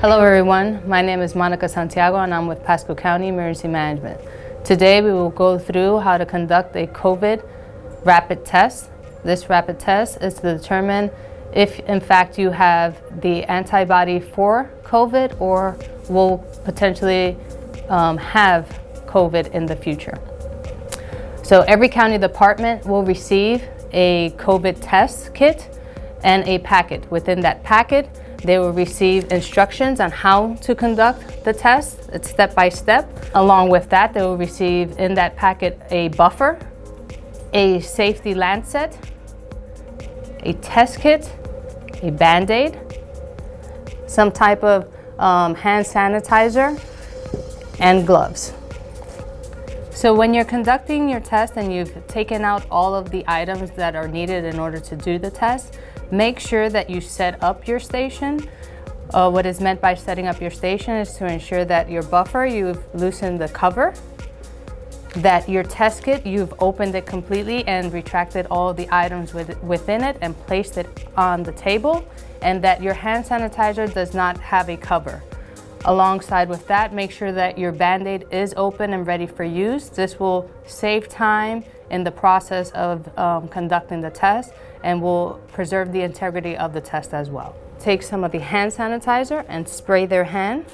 Hello everyone, my name is Monica Santiago and I'm with Pasco County Emergency Management. Today we will go through how to conduct a COVID rapid test. This rapid test is to determine if in fact you have the antibody for COVID or will potentially have COVID in the future. So every county department will receive a COVID test kit and a packet. Within that packet, they will receive instructions on how to conduct the test. It's step by step. Along with that, they will receive in that packet a buffer, a safety lancet, a test kit, a Band-Aid, some type of hand sanitizer, and gloves. So when you're conducting your test and you've taken out all of the items that are needed in order to do the test, make sure that you set up your station. What is meant by setting up your station is to ensure that your buffer, you've loosened the cover, that your test kit, you've opened it completely and retracted all the items within it and placed it on the table, and that your hand sanitizer does not have a cover. Alongside with that, make sure that your Band-Aid is open and ready for use. This will save time in the process of conducting the test and will preserve the integrity of the test as well. Take some of the hand sanitizer and spray their hand.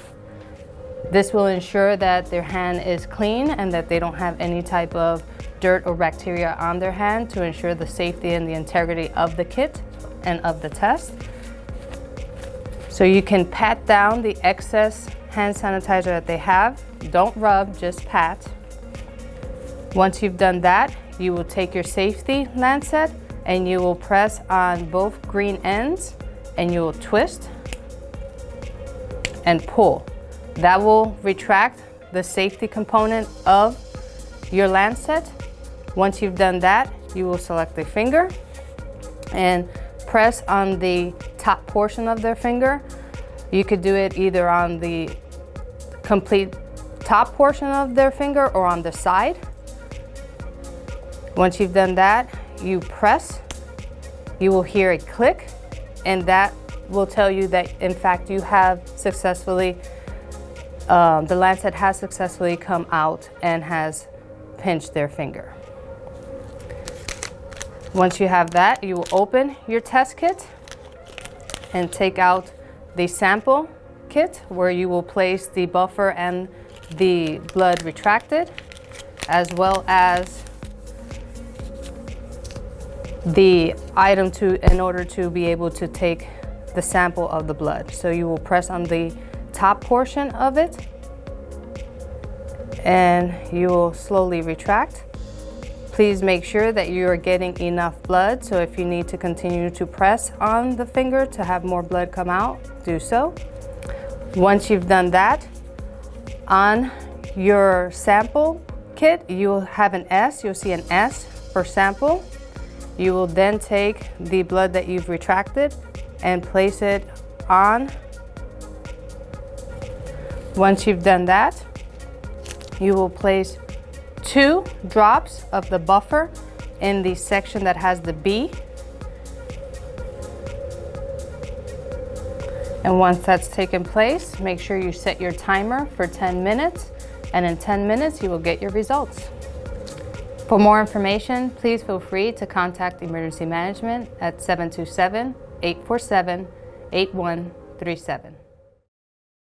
This will ensure that their hand is clean and that they don't have any type of dirt or bacteria on their hand to ensure the safety and the integrity of the kit and of the test. So you can pat down the excess hand sanitizer that they have. Don't rub, just pat. Once you've done that, you will take your safety lancet and you will press on both green ends and you will twist and pull. That will retract the safety component of your lancet. Once you've done that, you will select a finger and press on the top portion of their finger. You could do it either on the complete top portion of their finger or on the side. Once you've done that, you press, you will hear a click, and that will tell you that in fact you have successfully, the lancet has successfully come out and has pinched their finger. Once you have that, you will open your test kit and take out the sample kit where you will place the buffer and the blood retracted, as well as the item in order to be able to take the sample of the blood. So you will press on the top portion of it and you will slowly retract. Please make sure that you are getting enough blood, so if you need to continue to press on the finger to have more blood come out, do so. Once you've done that, on your sample kit, you will have an S, you'll see an S for sample. You will then take the blood that you've retracted and place it on. Once you've done that, you will place 2 drops of the buffer in the section that has the B. And once that's taken place, make sure you set your timer for 10 minutes, and in 10 minutes you will get your results. For more information, please feel free to contact Emergency Management at 727-847-8137.